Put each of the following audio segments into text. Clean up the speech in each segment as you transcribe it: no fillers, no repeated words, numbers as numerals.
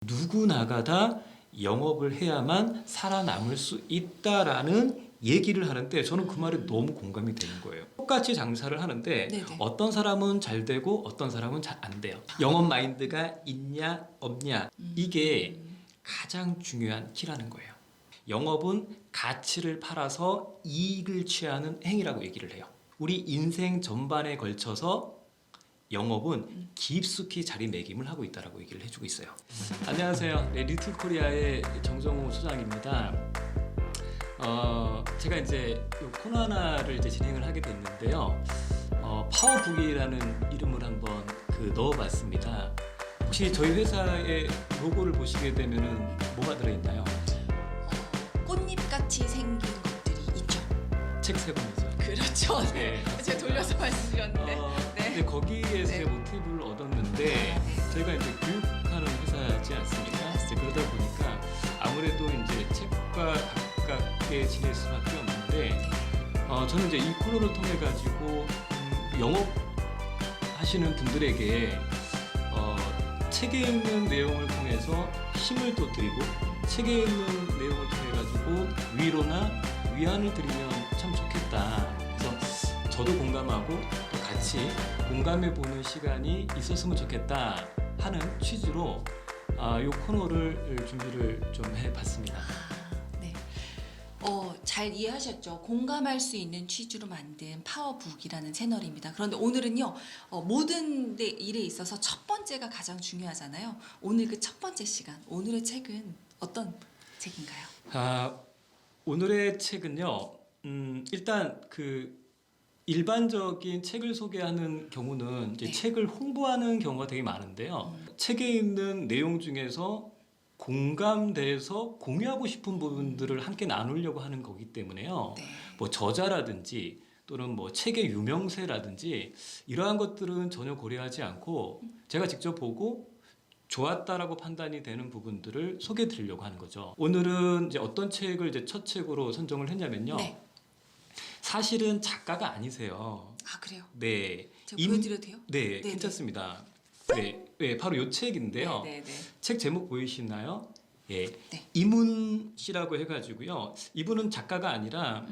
누구나가 다 영업을 해야만 살아남을 수 있다라는 얘기를 하는데 저는 그 말에 너무 공감이 되는 거예요. 똑같이 장사를 하는데 네네. 어떤 사람은 잘 되고 어떤 사람은 잘 안 돼요. 영업 마인드가 있냐 없냐 이게 가장 중요한 키라는 거예요. 영업은 가치를 팔아서 이익을 취하는 행위라고 얘기를 해요. 우리 인생 전반에 걸쳐서 영업은 깊숙이 자리매김을 하고 있다라고 얘기를 해주고 있어요. 안녕하세요. 네, 리틀코리아의 정정호 소장입니다. 제가 이제 요 코너 하나를 이제 진행을 하게 됐는데요. 파워북이라는 이름을 한번 넣어봤습니다. 혹시 저희 회사의 로고를 보시게 되면은 뭐가 들어있나요? 꽃잎같이 생긴 것들이 있죠. 책 세 권이죠. 그렇죠. 네. 제가 돌려서 말씀드렸는데. 근데 거기에서 네. 모티브를 얻었는데 저희가 이제 교육하는 회사지 않습니까? 이제 그러다 보니까 아무래도 이제 책과 가깝게 지낼 수밖에 없는데 저는 이제 이 코너를 통해 가지고 영업하시는 분들에게 책에 있는 내용을 통해서 힘을 또 드리고 책에 있는 내용을 통해 가지고 위로나 위안을 드리면 참 좋겠다. 그래서 저도 공감하고 또 같이 공감해보는 시간이 있었으면 좋겠다 하는 취지로 이 코너를 준비를 좀 해봤습니다. 네. 잘 이해하셨죠? 공감할 수 있는 취지로 만든 파워북이라는 채널입니다. 그런데 오늘은요, 모든 일에 있어서 첫 번째가 가장 중요하잖아요. 오늘 그 첫 번째 시간, 오늘의 책은 어떤 책인가요? 오늘의 책은요, 일단 일반적인 책을 소개하는 경우는 이제 네. 책을 홍보하는 경우가 되게 많은데요. 책에 있는 내용 중에서 공감돼서 공유하고 싶은 부분들을 함께 나누려고 하는 거기 때문에요. 네. 뭐 저자라든지 또는 뭐 책의 유명세라든지 이러한 것들은 전혀 고려하지 않고 제가 직접 보고 좋았다라고 판단이 되는 부분들을 소개해 드리려고 하는 거죠. 오늘은 이제 어떤 책을 이제 첫 책으로 선정을 했냐면요. 네. 사실은 작가가 아니세요. 아, 그래요? 네. 제가 보여드려도 돼요? 네, 네네. 괜찮습니다. 네, 네, 바로 이 책인데요. 네, 네, 네. 책 제목 보이시나요? 예, 네. 이문 씨라고 해가지고요. 이분은 작가가 아니라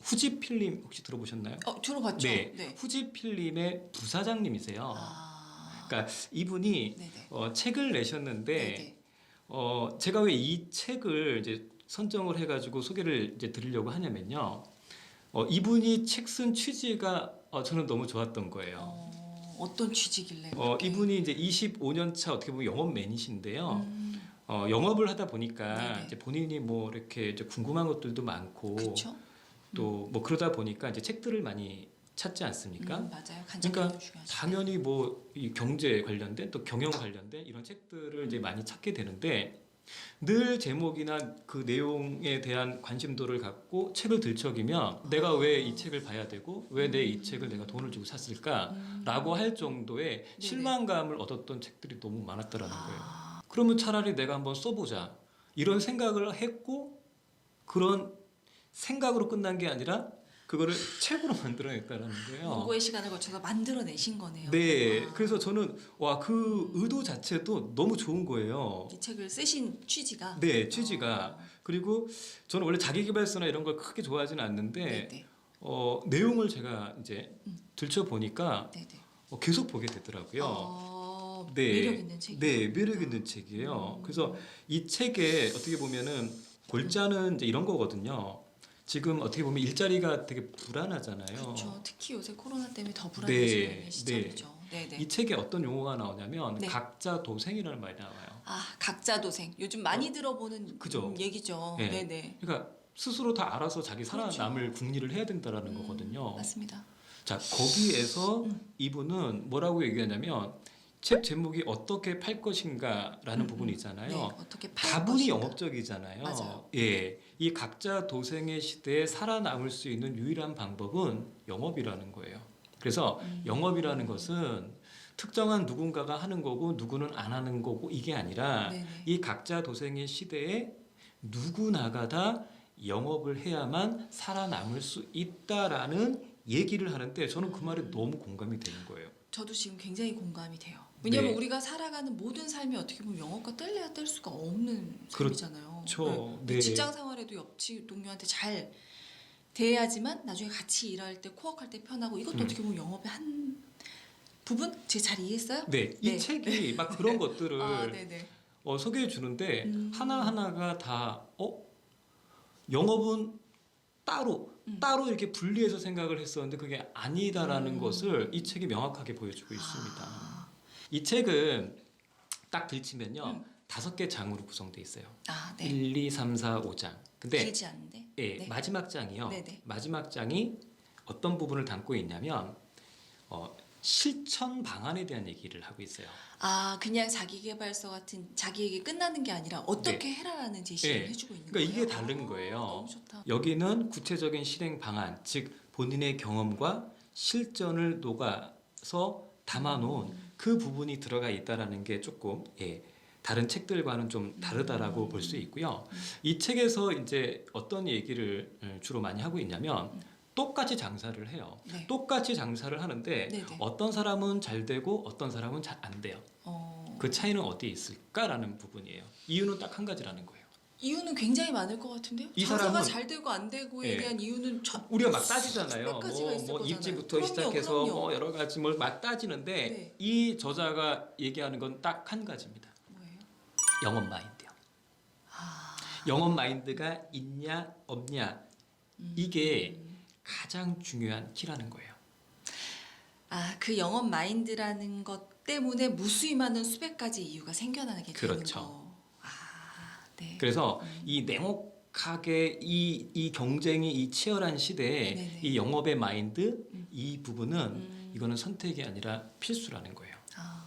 후지 필름 혹시 들어보셨나요? 들어봤죠? 네, 네. 후지 필름의 부사장님이세요. 아, 그러니까 이분이 네네. 책을 내셨는데 네네. 제가 왜 이 책을 이제 선정을 해가지고 소개를 이제 드리려고 하냐면요. 이분이 책 쓴 취지가 저는 너무 좋았던 거예요. 어떤 취지길래? 그렇게? 이분이 이제 25년 차 어떻게 보면 영업맨이신데요. 영업을 하다 보니까 네네. 이제 본인이 뭐 이렇게 이제 궁금한 것들도 많고 그렇죠. 또 뭐 그러다 보니까 이제 책들을 많이 찾지 않습니까? 맞아요. 간접적으로 그러니까 중요하죠. 당연히 뭐 이 경제 관련된 또 경영 관련된 이런 책들을 이제 많이 찾게 되는데 늘 제목이나 그 내용에 대한 관심도를 갖고 책을 들척이면 내가 왜 이 책을 봐야 되고 왜 내 이 책을 내가 돈을 주고 샀을까라고 할 정도의 실망감을 얻었던 책들이 너무 많았더라는 거예요. 그러면 차라리 내가 한번 써보자 이런 생각을 했고 그런 생각으로 끝난 게 아니라 그거를 책으로 만들어냈다라는 거예요. 연구의 시간을 거쳐서 만들어내신 거네요. 네, 그래서 저는 그 의도 자체도 너무 좋은 거예요. 이 책을 쓰신 취지가. 네, 취지가. 그리고 저는 원래 자기계발서나 이런 걸 크게 좋아하지는 않는데 네네. 내용을 제가 이제 들춰보니까 네네. 계속 보게 되더라고요. 매력 있는 책이요. 네, 매력 있는 책이에요. 그래서 이 책에 어떻게 보면은 골자는 이제 이런 거거든요. 지금 어떻게 보면 일자리가 되게 불안하잖아요. 그렇죠. 특히 요새 코로나 때문에 더 불안해지는 시점이죠. 네네. 이 책에 어떤 용어가 나오냐면 네. 각자 도생이라는 말이 나와요. 각자 도생. 요즘 많이 들어보는 그죠. 얘기죠. 네. 네네. 그러니까 스스로 다 알아서 자기 살아남을 궁리를 해야 된다라는 거거든요. 맞습니다. 자, 거기에서 이분은 뭐라고 얘기하냐면 책 제목이 어떻게 팔 것인가라는 부분이 있잖아요. 네, 어떻게 팔 다분히 것인가. 영업적이잖아요. 맞아요. 예, 이 각자 도생의 시대에 살아남을 수 있는 유일한 방법은 영업이라는 거예요. 그래서 영업이라는 것은 특정한 누군가가 하는 거고 누구는 안 하는 거고 이게 아니라 네네. 이 각자 도생의 시대에 누구나가 다 영업을 해야만 살아남을 수 있다라는 얘기를 하는데 저는 그 말에 너무 공감이 되는 거예요. 저도 지금 굉장히 공감이 돼요. 왜냐하면 네. 우리가 살아가는 모든 삶이 어떻게 보면 영업과 뗄래야 뗄 수가 없는 삶이잖아요. 그렇죠. 네. 네. 직장 생활에도 옆집 동료한테 잘 대해야지만 나중에 같이 일할 때 코워크할 때 편하고 이것도 어떻게 보면 영업의 한 부분? 제가 잘 이해했어요? 네, 이 네. 책이 막 그런 것들을 아, 네네. 소개해 주는데 음. 하나하나가 다 영업은 따로 이렇게 분리해서 생각을 했었는데 그게 아니다라는 것을 이 책이 명확하게 보여주고 있습니다. 아, 이 책은 딱 들치면요. 음. 5개 장으로 구성되어 있어요. 아, 네. 1, 2, 3, 4, 5장. 근데 길지 않은데? 예, 네. 마지막 장이요. 네네. 마지막 장이 어떤 부분을 담고 있냐면 실천 방안에 대한 얘기를 하고 있어요. 아, 그냥 자기계발서 같은 자기에게 끝나는 게 아니라 어떻게 해라라는 제시를 네. 해주고 있는 그러니까 거예요. 이게 다른 거예요. 너무 좋다. 여기는 구체적인 실행 방안, 즉 본인의 경험과 실전을 녹아서 담아놓은 그 부분이 들어가 있다라는 게 조금 다른 책들과는 좀 다르다라고 볼 수 있고요. 이 책에서 이제 어떤 얘기를 주로 많이 하고 있냐면 똑같이 장사를 해요. 네. 똑같이 장사를 하는데 네네. 어떤 사람은 잘 되고 어떤 사람은 잘 안 돼요. 그 차이는 어디에 있을까라는 부분이에요. 이유는 딱 한 가지라는 거예요. 이유는 굉장히 많을 것 같은데요? 이 장사가 사람은- 잘 되고 안 되고에 예. 대한 이유는 우리가 막 따지잖아요. 수백 가지가 있을 거잖아요. 입지부터 그럼요, 시작해서 그럼요. 뭐 여러 가지 뭘 막 따지는데 네. 이 저자가 얘기하는 건 딱 한 가지입니다. 뭐예요? 영업 마인드요. 아, 영업 마인드가 있냐 없냐 이게 가장 중요한 키라는 거예요. 그 영업 마인드라는 것 때문에 무수히 많은 수백 가지 이유가 생겨나게 되는 그렇죠. 거. 네. 그래서 이 냉혹하게 이 경쟁이 이 치열한 시대에 네네. 이 영업의 마인드 이 부분은 이거는 선택이 아니라 필수라는 거예요. 아,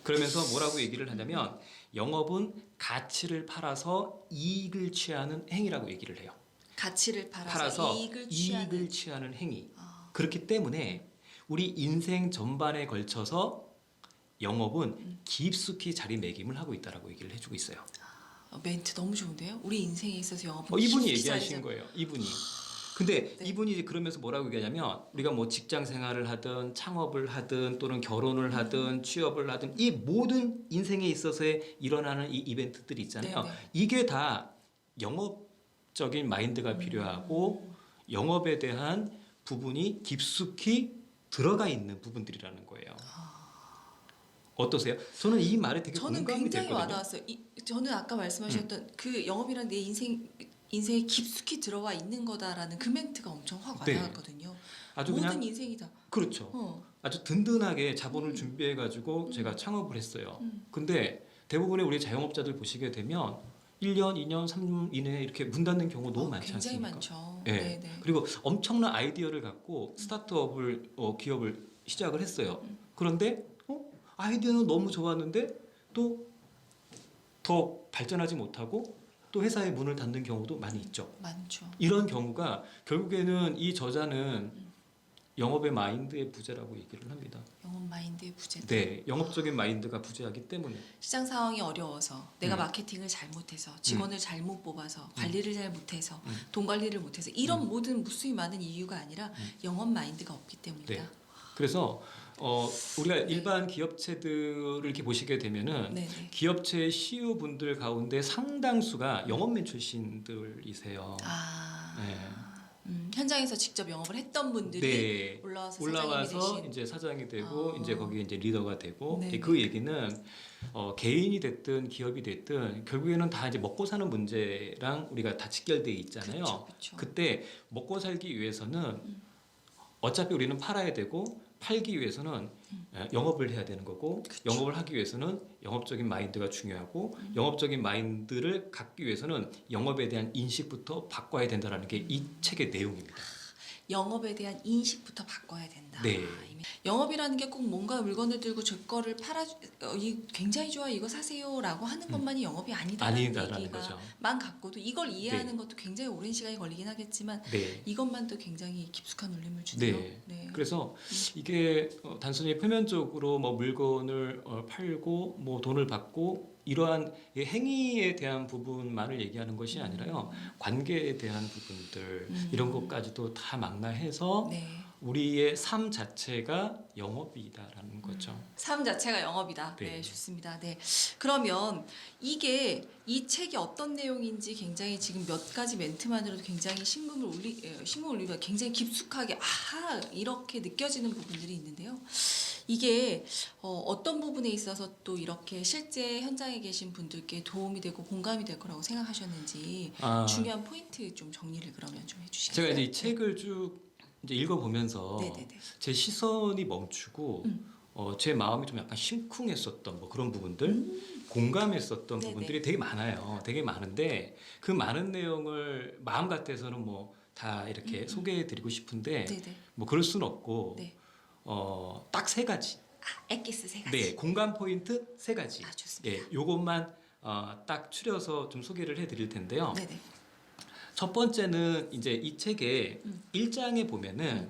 그러면서 뭐라고 얘기를 하냐면 영업은 가치를 팔아서 이익을 취하는 행위라고 얘기를 해요. 가치를 팔아서 팔아서 이익을 이익을 취하는. 취하는 행위. 아, 그렇기 때문에 우리 인생 전반에 걸쳐서 영업은 깊숙이 자리매김을 하고 있다라고 얘기를 해주고 있어요. 멘트 너무 좋은데요? 우리 인생에 있어서 영업은 이분이 깊숙이 얘기하신 자리잡- 거예요. 이분이. 근데 네. 이분이 이제 그러면서 뭐라고 얘기하냐면 우리가 뭐 직장 생활을 하든 창업을 하든 또는 결혼을 하든 취업을 하든 이 모든 인생에 있어서의 일어나는 이 이벤트들이 있잖아요. 네네. 이게 다 영업적인 마인드가 필요하고 영업에 대한 부분이 깊숙이 들어가 있는 부분들이라는 거예요. 어떠세요? 저는 이 말에 되게 저는 공감이 굉장히 됐거든요. 와닿았어요. 저는 아까 말씀하셨던 그 영업이란 내 인생에 깊숙이 들어와 있는 거다라는 그 멘트가 엄청 확 네. 와닿았거든요. 아주 모든 그냥 인생이다. 그렇죠. 아주 든든하게 자본을 준비해 가지고 제가 창업을 했어요. 근데 대부분의 우리 자영업자들 보시게 되면 1년, 2년, 3년 이내에 이렇게 문 닫는 경우 너무 많지 굉장히 않습니까? 많죠. 예. 네네. 그리고 엄청난 아이디어를 갖고 스타트업을 기업을 시작을 했어요. 그런데 아이디어는 너무 좋았는데 또 더 발전하지 못하고 또 회사의 문을 닫는 경우도 많이 있죠. 많죠. 이런 경우가 결국에는 이 저자는 영업의 마인드의 부재라고 얘기를 합니다. 영업 마인드의 부재. 네, 영업적인 마인드가 부재하기 때문에. 시장 상황이 어려워서 내가 마케팅을 잘못해서 직원을 잘못 뽑아서 관리를 잘못해서 돈 관리를 못해서 이런 모든 무수히 많은 이유가 아니라 영업 마인드가 없기 때문이다. 네. 그래서 우리가 일반 기업체들을 이렇게 보시게 되면은 네네. 기업체 CEO 분들 가운데 상당수가 영업맨 출신들이세요. 네. 현장에서 직접 영업을 했던 분들이 네. 올라와서 올라와서 사장님이 되신. 이제 사장이 되고 아. 이제 거기 이제 리더가 되고 네네. 그 얘기는 개인이 됐든 기업이 됐든 결국에는 다 이제 먹고 사는 문제랑 우리가 다 직결돼 있잖아요. 그쵸. 그때 먹고 살기 위해서는 어차피 우리는 팔아야 되고 팔기 위해서는 영업을 해야 되는 거고 영업을 하기 위해서는 영업적인 마인드가 중요하고 영업적인 마인드를 갖기 위해서는 영업에 대한 인식부터 바꿔야 된다는 게 이 책의 내용입니다. 영업에 대한 인식부터 바꿔야 된다. 네. 영업이라는 게 꼭 뭔가 물건을 들고 제 거를 굉장히 좋아 이거 사세요라고 하는 것만이 영업이 아니다라는 아니다라는 거죠. 얘기만 갖고도 이걸 이해하는 것도 굉장히 오랜 시간이 걸리긴 하겠지만 네. 이것만도 굉장히 깊숙한 울림을 주네요. 네. 그래서 이게 단순히 표면적으로 뭐 물건을 팔고 뭐 돈을 받고 이러한 행위에 대한 부분만을 얘기하는 것이 아니라요. 관계에 대한 부분들 이런 것까지도 다 망라해서 네. 우리의 삶 자체가 영업이다라는 거죠. 삶 자체가 영업이다. 네. 네. 좋습니다. 네. 그러면 이게 이 책이 어떤 내용인지 굉장히 지금 몇 가지 멘트만으로도 굉장히 신문을 울리면 굉장히 깊숙하게 이렇게 느껴지는 부분들이 있는데요. 이게 어떤 부분에 있어서 또 이렇게 실제 현장에 계신 분들께 도움이 되고 공감이 될 거라고 생각하셨는지 중요한 포인트 좀 정리를 그러면 좀 해주시겠어요? 제가 이제 이 책을 쭉 이제 읽어보면서 네네네. 제 시선이 멈추고 제 마음이 좀 약간 심쿵했었던 뭐 그런 부분들, 공감했었던 네네. 부분들이 되게 많아요. 되게 많은데 그 많은 내용을 마음 같아서는 뭐 다 이렇게 소개해드리고 싶은데 네네. 뭐 그럴 수는 없고 네. 딱 세 가지. 엑기스 세 가지. 네, 공감 포인트 세 가지. 좋습니다. 예, 요것만 딱 추려서 좀 소개를 해드릴 텐데요. 네네. 첫 번째는 이제 이 책의 1장에 보면은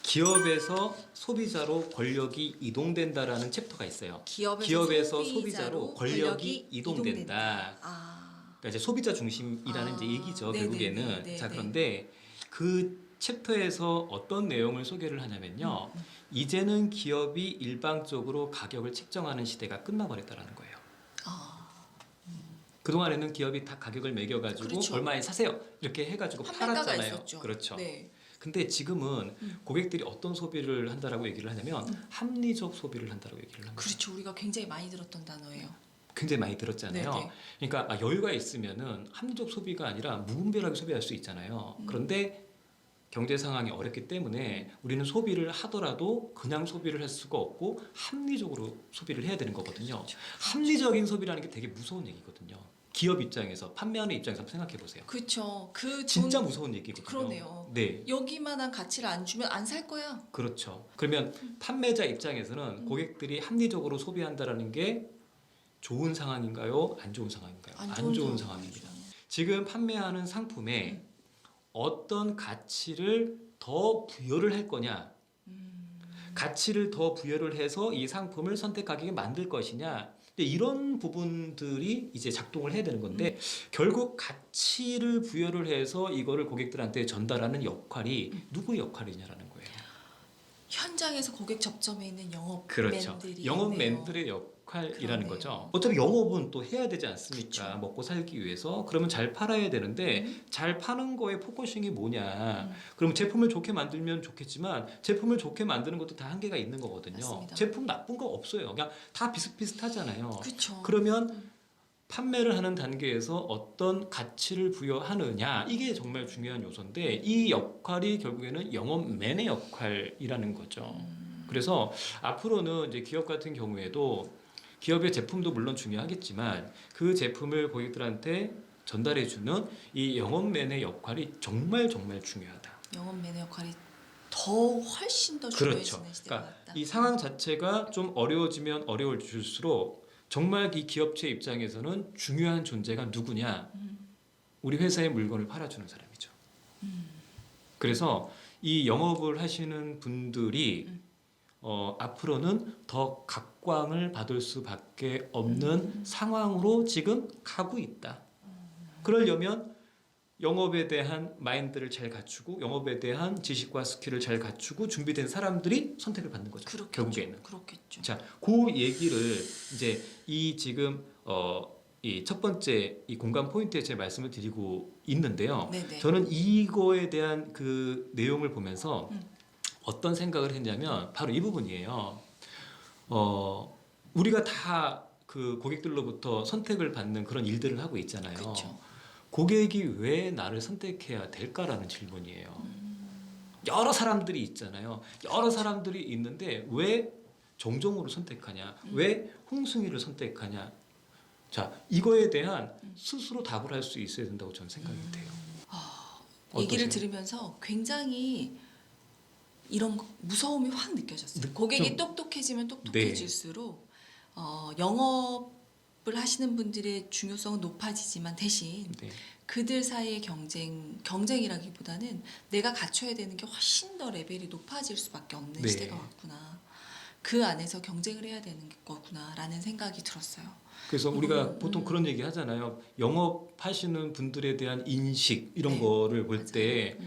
기업에서 소비자로 권력이 이동된다라는 챕터가 있어요. 기업에서 소비자로 권력이 이동된다. 그러니까 이제 소비자 중심이라는 이제 얘기죠. 네네네. 결국에는. 네네. 자, 그런데 그 챕터에서 어떤 내용을 소개를 하냐면요. 이제는 기업이 일방적으로 가격을 책정하는 시대가 끝나버렸다라는 거예요. 그동안에는 기업이 다 가격을 매겨가지고 그렇죠. 얼마에 사세요 이렇게 해가지고 판매가가 팔았잖아요. 있었죠. 그렇죠. 네. 근데 지금은 고객들이 어떤 소비를 한다라고 얘기를 하냐면 합리적 소비를 한다라고 얘기를 합니다. 그렇죠. 우리가 굉장히 많이 들었던 단어예요. 굉장히 많이 들었잖아요. 네네. 그러니까 여유가 있으면은 합리적 소비가 아니라 무분별하게 소비할 수 있잖아요. 그런데 경제 상황이 어렵기 때문에 우리는 소비를 하더라도 그냥 소비를 할 수가 없고 합리적으로 소비를 해야 되는 거거든요. 합리적인 소비라는 게 되게 무서운 얘기거든요. 기업 입장에서 판매하는 입장에서 한번 생각해 보세요. 그렇죠. 진짜 무서운 얘기거든요. 그러네요. 네. 여기만한 가치를 안 주면 안 살 거야. 그렇죠. 그러면 판매자 입장에서는 고객들이 합리적으로 소비한다라는 게 좋은 상황인가요? 안 좋은 상황인가요? 안 좋은 상황입니다. 지금 판매하는 상품에 어떤 가치를 더 부여를 할 거냐, 가치를 더 부여를 해서 이 상품을 선택하게 만들 것이냐, 이런 부분들이 이제 작동을 해야 되는 건데 결국 가치를 부여를 해서 이거를 고객들한테 전달하는 역할이 누구의 역할이냐라는 거예요. 현장에서 고객 접점에 있는 그렇죠. 영업맨들이 영업맨들의 역할이라는 그러네요. 거죠. 어차피 영업은 또 해야 되지 않습니까? 그쵸. 먹고 살기 위해서. 그러면 잘 팔아야 되는데 잘 파는 거에 포커싱이 뭐냐? 그러면 제품을 좋게 만들면 좋겠지만 제품을 좋게 만드는 것도 다 한계가 있는 거거든요. 맞습니다. 제품 나쁜 거 없어요. 그냥 다 비슷비슷하잖아요. 그렇죠. 그러면 판매를 하는 단계에서 어떤 가치를 부여하느냐 이게 정말 중요한 요소인데 이 역할이 결국에는 영업맨의 역할이라는 거죠. 그래서 앞으로는 이제 기업 같은 경우에도 기업의 제품도 물론 중요하겠지만 그 제품을 고객들한테 전달해주는 이 영업맨의 역할이 정말 정말 중요하다. 영업맨의 역할이 훨씬 더 그렇죠. 중요해지는 시대가 그러니까 왔다. 이 상황 자체가 좀 어려워지면 어려워질수록 정말 이 기업체 입장에서는 중요한 존재가 누구냐? 우리 회사의 물건을 팔아주는 사람이죠. 그래서 이 영업을 하시는 분들이 앞으로는 더 각광을 받을 수밖에 없는 상황으로 지금 가고 있다. 그러려면 영업에 대한 마인드를 잘 갖추고 영업에 대한 지식과 스킬을 잘 갖추고 준비된 사람들이 선택을 받는 거죠. 그렇겠죠. 결국에는. 그렇겠죠. 자, 그 얘기를 이제 이 지금 이 첫 번째 이 공감 포인트에 제 말씀을 드리고 있는데요. 네네. 저는 이거에 대한 그 내용을 보면서 어떤 생각을 했냐면 바로 이 부분이에요. 우리가 다 그 고객들로부터 선택을 받는 그런 일들을 하고 있잖아요. 그렇죠. 고객이 왜 나를 선택해야 될까라는 질문이에요. 여러 사람들이 있잖아요. 여러 사람들이 있는데 왜 정종으로 선택하냐? 왜 홍승희를 선택하냐? 자, 이거에 대한 스스로 답을 할 수 있어야 된다고 저는 생각이 돼요. 얘기를 어떠세요? 들으면서 굉장히 이런 무서움이 확 느껴졌어요. 좀- 고객이 똑똑해지면 똑똑해질수록 영업을 하시는 분들의 중요성은 높아지지만 대신 네. 그들 사이의 경쟁이라기보다는 내가 갖춰야 되는 게 훨씬 더 레벨이 높아질 수밖에 없는 네. 시대가 왔구나. 그 안에서 경쟁을 해야 되는 거구나라는 생각이 들었어요. 그래서 우리가 보통 그런 얘기 하잖아요. 영업하시는 분들에 대한 인식 이런 네, 거를 볼 때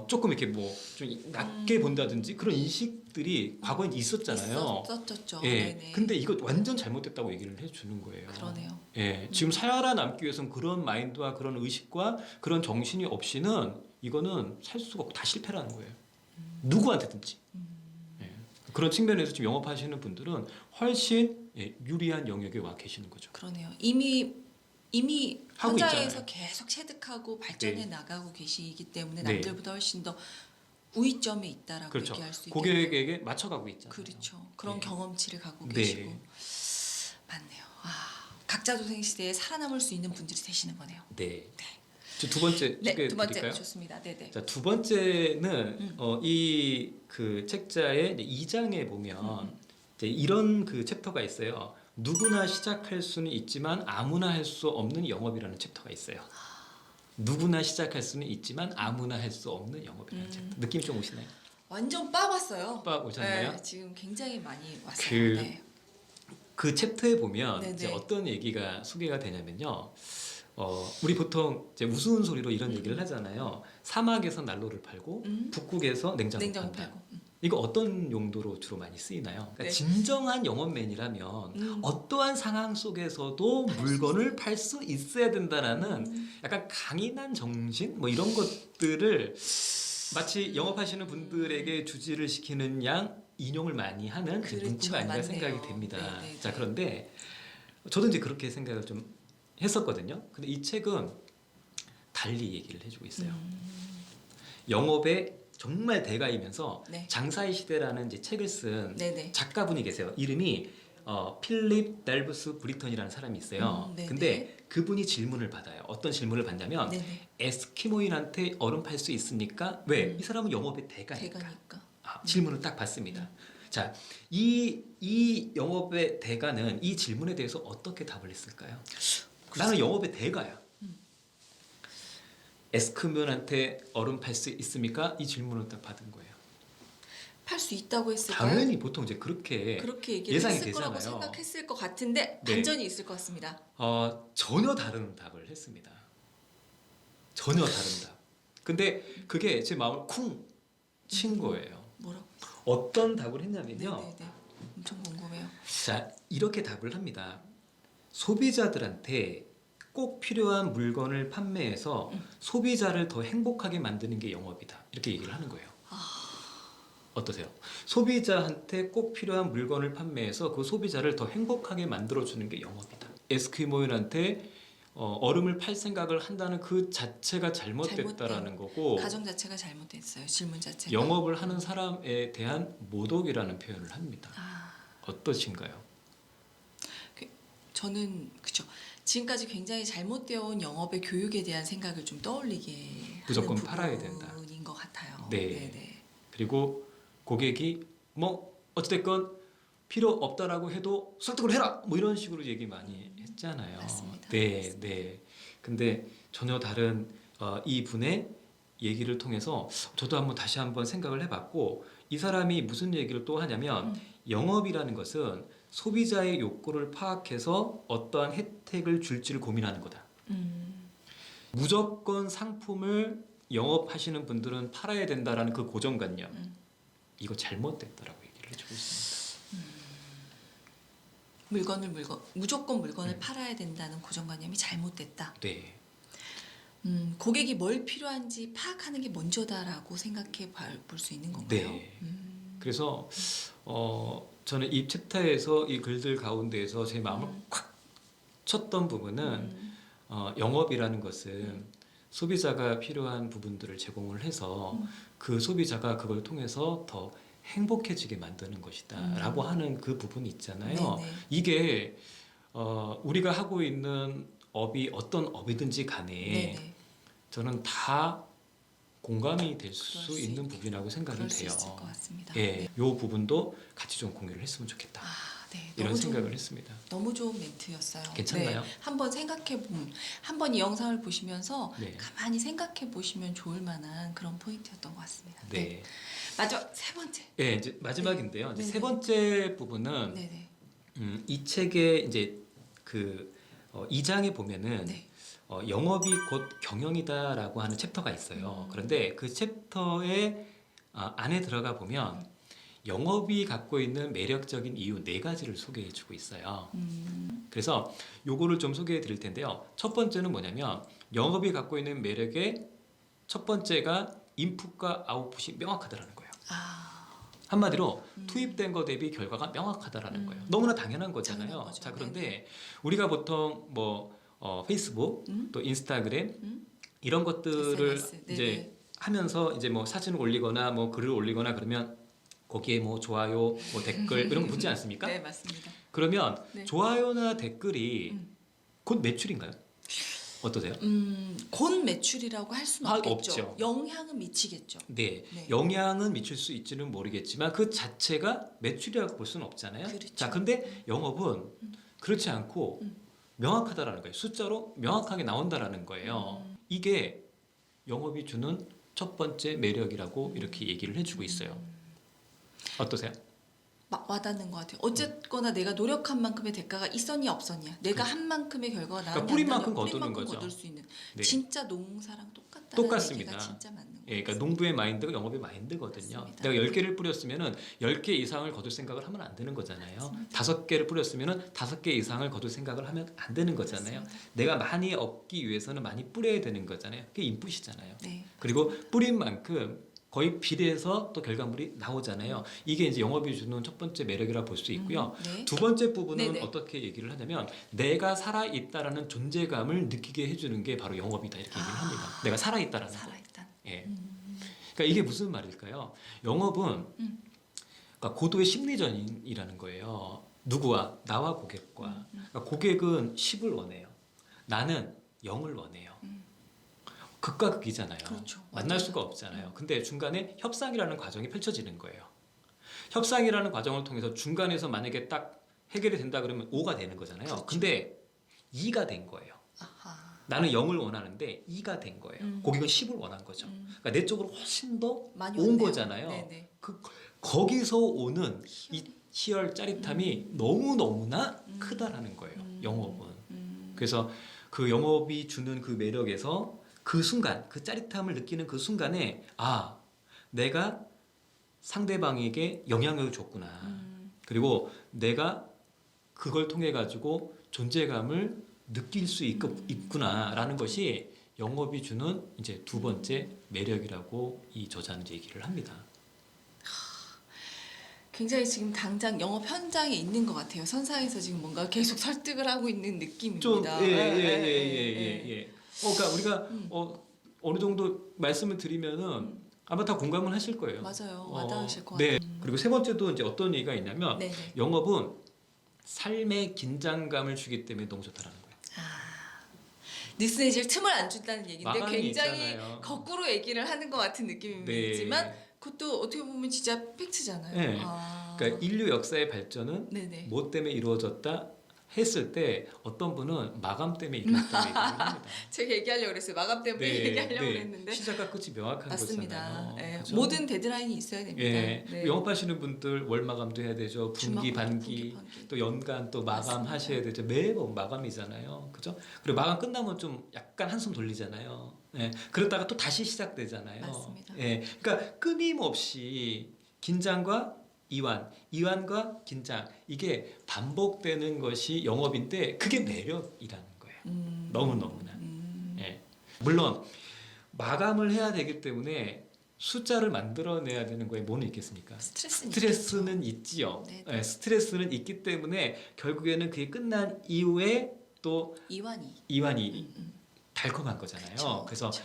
조금 이렇게 뭐 좀 낮게 본다든지 그런 인식들이 과거에 있었잖아요. 있었죠. 예. 네네. 근데 이거 완전 잘못됐다고 얘기를 해주는 거예요. 그러네요. 예. 지금 살아남기 위해서는 그런 마인드와 그런 의식과 그런 정신이 없이는 이거는 살 수가 없고 다 실패라는 거예요. 누구한테든지. 예. 그런 측면에서 지금 영업하시는 분들은 훨씬 유리한 영역에 와 계시는 거죠. 그러네요. 이미 하고 현장에서 있잖아요. 계속 체득하고 발전해 네. 나가고 계시기 때문에 네. 남들보다 훨씬 더 우위점에 있다라고 그렇죠. 얘기할 수 있겠네요. 고객에게 맞춰가고 있잖아요. 그렇죠. 그런 네. 경험치를 갖고 네. 계시고 맞네요. 각자 도생 시대에 살아남을 수 있는 분들이 되시는 거네요. 네. 두 번째 네, 소개해 두 번째 드릴까요? 좋습니다. 네네. 자, 두 번째는 이 그 책자의 2장에 보면 이제 이런 그 챕터가 있어요. 누구나 시작할 수는 있지만 아무나 할 수 없는 영업이라는 챕터가 있어요. 누구나 시작할 수는 있지만 아무나 할 수 없는 영업이라는 챕터. 느낌 좀 오시나요? 완전 빠봤어요. 빠 오셨나요? 네, 지금 굉장히 많이 왔어요. 그 네. 그 챕터에 보면 네네. 이제 어떤 얘기가 소개가 되냐면요. 우리 보통 이제 우스운 소리로 이런 얘기를 하잖아요. 사막에서 난로를 팔고 북극에서 냉장고 냉장고 판다. 팔고. 이거 어떤 용도로 주로 많이 쓰이나요? 그러니까 네. 진정한 영업맨이라면 어떠한 상황 속에서도 물건을 팔 수 있어야 된다라는 약간 강인한 정신 뭐 이런 것들을 마치 영업하시는 분들에게 주지를 시키는 양 인용을 많이 하는 그 그렇죠, 문구가 아닌가 맞네요. 생각이 됩니다. 네네네. 자, 그런데 저도 이제 그렇게 생각을 좀 했었거든요. 근데 이 책은 달리 얘기를 해주고 있어요. 영업의 정말 대가이면서 네. 장사의 시대라는 이제 책을 쓴 네네. 작가분이 계세요. 이름이 필립 델브스 브리턴이라는 사람이 있어요. 네네. 근데 그분이 질문을 받아요. 어떤 질문을 받냐면 네네. 에스키모인한테 얼음 팔 수 있습니까? 왜? 이 사람은 영업의 대가니까. 대가니까. 질문을 딱 받습니다. 자, 이 영업의 대가는 이 질문에 대해서 어떻게 답을 했을까요? 나는 영업의 대가야. 에스크면한테 얼음 팔 수 있습니까? 이 질문을 딱 받은 거예요. 팔 수 있다고 했을까요? 당연히 보통 이제 그렇게 얘기를 예상이 했을 거라고 되잖아요. 생각했을 것 같은데 네. 반전이 있을 것 같습니다. 전혀 다른 답을 했습니다. 전혀 다른 답. 근데 그게 제 마음을 쿵 친 거예요. 뭐라고? 어떤 답을 했냐면요. 네네네. 엄청 궁금해요. 자, 이렇게 답을 합니다. 소비자들한테 꼭 필요한 물건을 판매해서 소비자를 더 행복하게 만드는 게 영업이다. 이렇게 얘기를 하는 거예요. 어떠세요? 소비자한테 꼭 필요한 물건을 판매해서 그 소비자를 더 행복하게 만들어주는 게 영업이다. 에스키모인한테 얼음을 팔 생각을 한다는 그 자체가 잘못됐다라는 거고 가정 자체가 잘못됐어요. 질문 자체가. 영업을 하는 사람에 대한 모독이라는 표현을 합니다. 아, 어떠신가요? 저는 그죠. 지금까지 굉장히 잘못되어 온 영업의 교육에 대한 생각을 좀 떠올리게 무조건 하는 팔아야 된다. 부분인 것 같아요. 네. 네네. 그리고 고객이 뭐 어찌됐건 필요 없다라고 해도 설득을 해라 뭐 이런 식으로 얘기 많이 했잖아요. 맞습니다. 네, 맞습니다. 네. 근데 전혀 다른 이 분의 얘기를 통해서 저도 다시 한번 생각을 해봤고 이 사람이 무슨 얘기를 또 하냐면 영업이라는 것은 소비자의 욕구를 파악해서 어떠한 혜택을 줄지를 고민하는 거다. 무조건 상품을 영업하시는 분들은 팔아야 된다라는 그 고정관념 이거 잘못됐다라고 얘기를 해주고 있습니다. 무조건 물건을 팔아야 된다는 고정관념이 잘못됐다. 네, 고객이 뭘 필요한지 파악하는 게 먼저다라고 생각해 볼 수 있는 건가요? 네. 그래서 저는 이 챕터에서 이 글들 가운데에서 제 마음을 콱 쳤던 부분은 영업이라는 것은 소비자가 필요한 부분들을 제공을 해서 그 소비자가 그걸 통해서 더 행복해지게 만드는 것이다라고 하는 그 부분이 있잖아요. 네네. 이게 우리가 하고 있는 업이 어떤 업이든지 간에 네네. 저는 다 공감이 될 수 수 있는 부분이라고 생각이 그럴 수 돼요. 있을 것 같습니다. 예, 네. 요 부분도 같이 좀 공유를 했으면 좋겠다. 네. 이런 너무 생각을 좋은, 했습니다. 너무 좋은 멘트였어요. 괜찮나요? 네. 한번 한번 이 영상을 보시면서 네. 가만히 생각해 보시면 좋을 만한 그런 포인트였던 것 같습니다. 네. 마지막 세 번째. 예, 이제 마지막인데요. 이제 네네. 세 번째 부분은 네네. 이 책의 이제 그 2장에 보면은 네. 영업이 곧 경영이다라고 하는 챕터가 있어요. 그런데 그 챕터에 안에 들어가 보면 영업이 갖고 있는 매력적인 이유 4가지를 소개해 주고 있어요. 그래서 요거를 좀 소개해 드릴 텐데요. 첫 번째는 뭐냐면 영업이 갖고 있는 매력의 첫 번째가 인풋과 아웃풋이 명확하다라는 거예요. 한마디로 투입된 거 대비 결과가 명확하다라는 거예요. 너무나 당연한 거잖아요. 당연한 거죠. 자, 그런데 네네. 우리가 보통 뭐 페이스북 또 인스타그램 이런 것들을 SNS. 이제 네네. 하면서 이제 뭐 사진을 올리거나 뭐 글을 올리거나 그러면 거기에 뭐 좋아요, 뭐 댓글 이런 거 붙지 않습니까? 네, 맞습니다. 그러면 네. 좋아요나 댓글이 곧 매출인가요? 어떠세요? 곧 매출이라고 할 수는 아, 없겠죠. 없죠. 영향은 미치겠죠. 네, 네. 영향은 미칠 수 있지는 모르겠지만 그 자체가 매출이라고 볼 수는 없잖아요. 그렇죠. 자, 근데 영업은 그렇지 않고 명확하다라는 거예요. 숫자로 명확하게 나온다라는 거예요. 이게 영업이 주는 첫 번째 매력이라고 이렇게 얘기를 해주고 있어요. 어떠세요? 와닿는 것 같아요. 어쨌거나 내가 노력한 만큼의 대가가 있었냐 없었냐, 내가 그렇죠. 한 만큼의 결과가 나왔냐 그러니까 뿌린 안 만큼 나왔냐, 뿌린 거두는 만큼 거죠. 거둘 수 있는 네. 진짜 농사랑 똑같다는 똑같습니다. 얘기가 진짜 맞는 것 예, 그러니까 같습니다. 농부의 마인드가 영업의 마인드거든요. 맞습니다. 내가 10개를 뿌렸으면은 10개 이상을 거둘 생각을 하면 안 되는 거잖아요. 5개를 뿌렸으면은 5개 이상을 거둘 생각을 하면 안 되는 거잖아요. 맞습니다. 내가 많이 얻기 위해서는 많이 뿌려야 되는 거잖아요. 그게 인풋이잖아요. 네. 그리고 뿌린 만큼 거의 비례해서 또 결과물이 나오잖아요. 이게 이제 영업이 주는 첫 번째 매력이라 볼 수 있고요. 네. 두 번째 부분은 네네. 어떻게 얘기를 하냐면 내가 살아 있다라는 존재감을 느끼게 해주는 게 바로 영업이다 이렇게 얘기를 합니다. 내가 살아 있다라는 거. 살아있다. 예. 그러니까 이게 무슨 말일까요? 영업은 그러니까 고도의 심리전이라는 거예요. 누구와? 나와 고객과. 그러니까 고객은 10을 원해요. 나는 0을 원해요. 극과 극이잖아요. 그렇죠. 만날 맞아요. 수가 없잖아요. 근데 중간에 협상이라는 과정이 펼쳐지는 거예요. 협상이라는 과정을 통해서 중간에서 만약에 딱 해결이 된다 그러면 5가 되는 거잖아요. 그렇죠. 근데 2가 된 거예요. 아하. 나는 0을 원하는데 2가 된 거예요. 고객은 10을 원한 거죠. 그러니까 내 쪽으로 훨씬 더 많이 온 왔네요. 거잖아요. 네네. 거기서 오는 이 희열 짜릿함이 너무너무나 크다라는 거예요. 영업은. 그래서 그 영업이 주는 그 매력에서 그 순간, 그 짜릿함을 느끼는 그 순간에 아, 내가 상대방에게 영향력을 줬구나. 그리고 내가 그걸 통해 가지고 존재감을 느낄 수 있구나라는 것이 영업이 주는 이제 두 번째 매력이라고 이 저자는 이제 얘기를 합니다. 굉장히 지금 당장 영업 현장에 있는 것 같아요. 선상에서 지금 뭔가 계속 설득을 하고 있는 느낌입니다. 좀 예, 예예예예예. 그러니까 우리가 어느 정도 말씀을 드리면은 아마 다 공감을 하실 거예요. 맞아요. 와닿으실 것 네. 같아요. 그리고 세 번째도 이제 어떤 얘기가 있냐면 네네. 영업은 삶의 긴장감을 주기 때문에 너무 좋다라는 거예요. 느슨해질 틈을 안 준다는 얘기인데 마감이 굉장히 있잖아요. 거꾸로 얘기를 하는 것 같은 느낌이지만 네. 그것도 어떻게 보면 진짜 팩트잖아요. 네. 그러니까 인류 역사의 발전은 네네. 뭐 때문에 이루어졌다 했을 때 어떤 분은 마감 때문에 이루어졌다고 얘기를 합니다. 제가 얘기하려고 그랬어요. 마감 때문에 얘기하려고 그랬는데 시작과 끝이 명확한 맞습니다. 거잖아요. 예, 그죠? 모든 데드라인이 있어야 됩니다. 예, 네. 영업하시는 분들 월 마감도 해야 되죠. 분기, 주마감, 반기, 분기. 또 연간 또 마감하셔야 되죠. 매번 마감이잖아요. 그죠? 그리고 마감 끝나면 좀 약간 한숨 돌리잖아요. 예, 그러다가 또 다시 시작되잖아요. 맞습니다. 예, 그러니까 끊임없이 긴장과 이완, 이완과 긴장 이게 반복되는 것이 영업인데 그게 매력이라는 거예요. 너무너무나. 예. 물론 마감을 해야 되기 때문에 숫자를 만들어내야 되는 거에 뭐는 있겠습니까? 스트레스는 있지요. 네. 예, 스트레스는 있기 때문에 결국에는 그게 끝난 이후에 또 이완이 달콤한 거잖아요. 그쵸, 그래서 그쵸.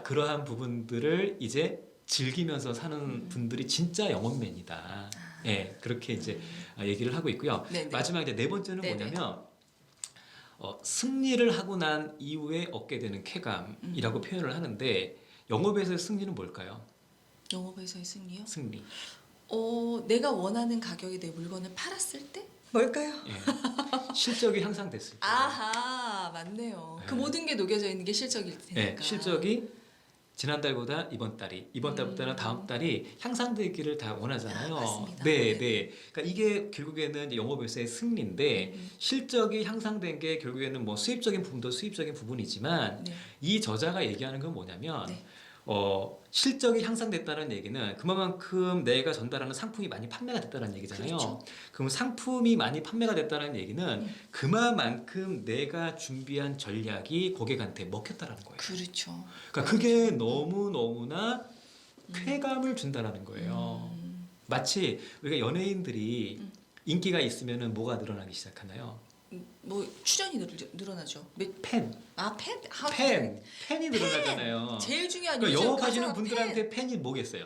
그러한 부분들을 이제 즐기면서 사는 분들이 진짜 영업맨이다. 예, 그렇게 이제 얘기를 하고 있고요. 네네. 마지막 이제 네 번째는 네네. 뭐냐면 승리를 하고 난 이후에 얻게 되는 쾌감이라고 표현을 하는데 영업에서의 승리는 뭘까요? 영업에서의 승리요? 승리. 내가 원하는 가격에 내 물건을 팔았을 때? 뭘까요? 예. 실적이 향상됐을 때. 아하, 맞네요. 네. 그 모든 게 녹여져 있는 게 실적일 테니까. 예, 실적이 지난달보다 이번 달이, 이번 달보다는 다음 달이 향상되기를 다 원하잖아요. 맞습니다. 네, 네. 그러니까 이게 결국에는 이제 영업에서의 승리인데 실적이 향상된 게 결국에는 뭐 수입적인 부분도 수입적인 부분이지만 네. 이 저자가 얘기하는 건 뭐냐면 네. 실적이 향상됐다는 얘기는 그만큼 내가 전달하는 상품이 많이 판매가 됐다는 얘기잖아요. 그렇죠. 그럼 상품이 많이 판매가 됐다는 얘기는 그만큼 내가 준비한 전략이 고객한테 먹혔다는 거예요. 그렇죠. 그러니까 그게 너무나 쾌감을 준다는 거예요. 마치 우리가 연예인들이 인기가 있으면 뭐가 늘어나기 시작하나요? 뭐 출연이 늘어나죠. 팬. 팬. 팬이 늘어나잖아요. 제일 중요한 그러니까 요즘 영업하시는 가장 분들한테 팬이 뭐겠어요?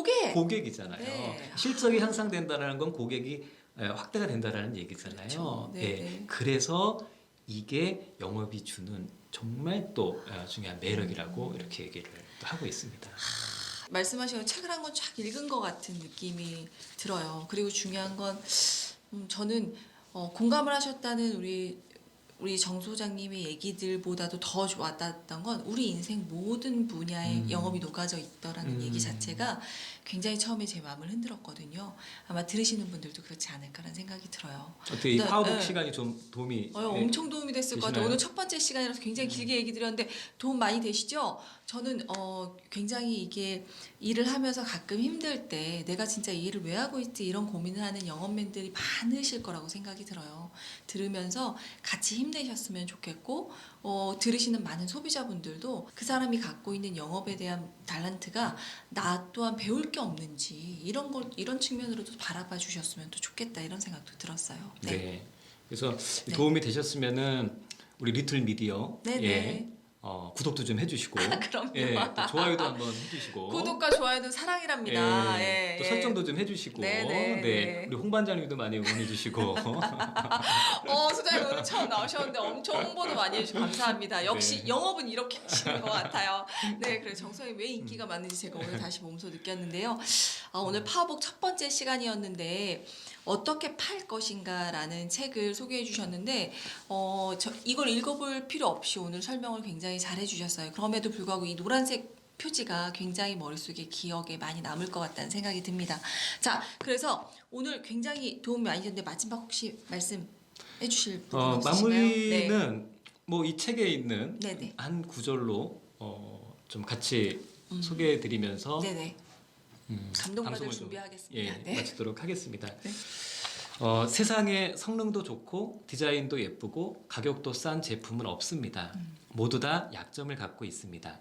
네. 고객이잖아요. 실적이 향상된다는 건 고객이 확대가 된다는 얘기잖아요. 그렇죠. 네, 예. 네. 그래서 이게 영업이 주는 정말 또 중요한 매력이라고 이렇게 얘기를 또 하고 있습니다. 말씀하신 거 책을 한 권 쫙 읽은 것 같은 느낌이 들어요. 그리고 중요한 건 저는 공감을 하셨다는 우리 정 소장님의 얘기들보다도 더 와닿았던 건 우리 인생 모든 분야에 영업이 녹아져 있더라는 얘기 자체가 굉장히 처음에 제 마음을 흔들었거든요. 아마 들으시는 분들도 그렇지 않을까라는 생각이 들어요. 어떻게 이 네, 파워북 네. 시간이 좀 도움이 엄청 도움이 됐을 것 같아요. 되시나요? 오늘 첫 번째 시간이라서 굉장히 길게 얘기 드렸는데 도움 많이 되시죠? 저는 굉장히 이게 일을 하면서 가끔 힘들 때 내가 진짜 이 일을 왜 하고 있지 이런 고민을 하는 영업맨들이 많으실 거라고 생각이 들어요. 들으면서 같이 힘내셨으면 좋겠고 들으시는 많은 소비자분들도 그 사람이 갖고 있는 영업에 대한 달란트가 나 또한 배울 게 없는지 이런 측면으로도 바라봐 주셨으면 또 좋겠다 이런 생각도 들었어요. 네. 네. 그래서 네. 도움이 되셨으면은 우리 리틀 미디어 네네. 구독도 좀 해주시고 그럼요. 또 좋아요도 한번 해주시고 구독과 좋아요는 사랑이랍니다. 예, 또 예. 설정도 좀 해주시고 네네. 우리 홍 반장님도 많이 응원해주시고 소장님 오늘 처음 나오셨는데 엄청 홍보도 많이 해주셔서 감사합니다. 역시 네. 영업은 이렇게 하시는 것 같아요. 네, 그래서 정소장님 왜 인기가 많은지 제가 오늘 다시 몸소 느꼈는데요. 오늘 파워북 첫 번째 시간이었는데 어떻게 팔 것인가라는 책을 소개해 주셨는데 이걸 읽어볼 필요 없이 오늘 설명을 굉장히 잘 해주셨어요. 그럼에도 불구하고 이 노란색 표지가 굉장히 머릿속에 기억에 많이 남을 것 같다는 생각이 듭니다. 자, 그래서 오늘 굉장히 도움이 많이 됐는데 마지막 혹시 말씀해 주실 부분 없으신가요? 마무리는 뭐 이 책에 있는 네네. 한 구절로 좀 같이 소개해드리면서 네네. 감동받을 방송을 좀, 준비하겠습니다. 네. 마치도록 하겠습니다. 네. 세상에 성능도 좋고 디자인도 예쁘고 가격도 싼 제품은 없습니다. 모두 다 약점을 갖고 있습니다.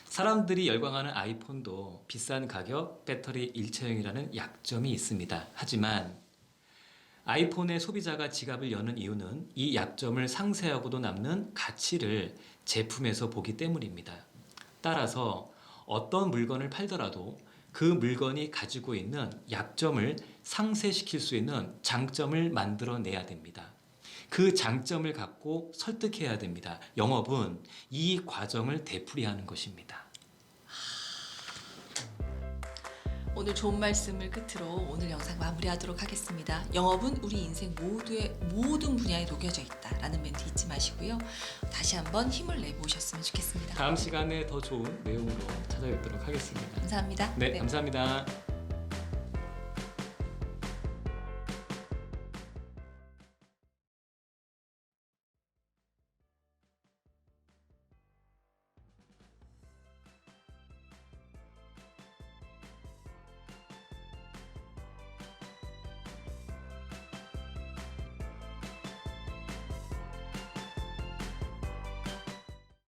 사람들이 열광하는 아이폰도 비싼 가격, 배터리 일체형이라는 약점이 있습니다. 하지만 아이폰의 소비자가 지갑을 여는 이유는 이 약점을 상쇄하고도 남는 가치를 제품에서 보기 때문입니다. 따라서 어떤 물건을 팔더라도 그 물건이 가지고 있는 약점을 상쇄시킬 수 있는 장점을 만들어내야 됩니다. 그 장점을 갖고 설득해야 됩니다. 영업은 이 과정을 되풀이하는 것입니다. 오늘 좋은 말씀을 끝으로 오늘 영상 마무리하도록 하겠습니다. 영업은 우리 인생 모든 분야에 녹여져 있다라는 멘트 잊지 마시고요. 다시 한번 힘을 내보셨으면 좋겠습니다. 다음 시간에 더 좋은 내용으로 찾아뵙도록 하겠습니다. 감사합니다. 네. 감사합니다.